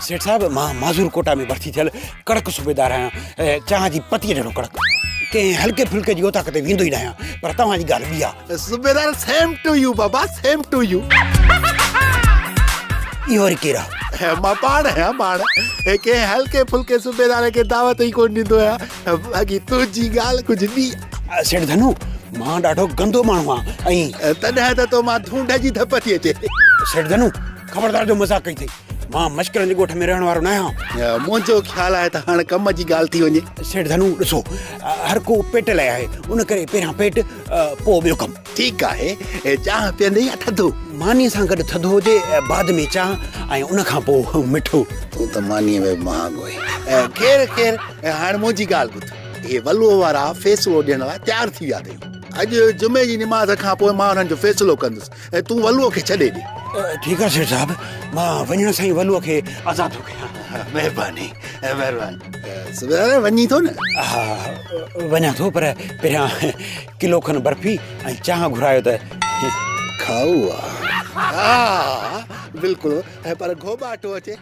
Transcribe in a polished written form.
सेठ साहब मां माज़ूर कोटा में भर्ती थियल कड़क सूबेदार आहियां चाह जी पती ॾिनो कड़क कंहिं हल्के फुल्के जी ओता किथे वेंदो ई न आहियां पर तव्हांजी ॻाल्हि ॿी आहे सूबेदार सेम टू यू बाबा सेम टू यू इहो वरी केरु आहे मां पाण आहियां पाण कंहिं हल्के फुल्के सूबेदार खे दावत ई कोन ॾींदो आहियां बाक़ी तुंहिंजी ॻाल्हि कुझु ॿी सेठ धनु मां ॾाढो गंदो माण्हू आहियां ऐं तॾहिं त तो मां धूंड जी धप थी अचे सेठ धनु ख़बरदार जो मज़ाक कई अथई मां मश्किलनि जे ॻोठ में रहण वारो न आहियां मुंहिंजो ख़्यालु आहे त हाणे कम जी ॻाल्हि थी वञे सेठ धनु ॾिसो हर को पेट लाइ आहे उन करे पहिरियां पेट पोइ ॿियो कमु ठीकु आहे चांहि पीअंदे या थधो मानीअ सां गॾु थधो हुजे बाद में चांहि ऐं उन खां पोइ मिठो तूं त मानीअ में महांगो आहे ख़ैर ख़ैर हाणे मुंहिंजी ॻाल्हि ॿुध इहे वलूअ वारा फ़ैसिलो ॾियण लाइ तयारु थी विया अथई अॼु जुमे जी निमाज़ खां पोइ मां हुननि जो फ़ैसिलो कंदुसि ऐं तूं वलूअ खे छॾे ॾे ठीकु आहे सेठ साहिबु मां वञण सां ई वलूअ खे आज़ादु थो कयां महिरबानी महिरबानी सूबेदार वञी थो न हा वञा थो पर पहिरियां किलो खनि बर्फ़ी ऐं चांहि घुरायो त खाऊ आहे हा बिल्कुलु पर घोॿाटो अचे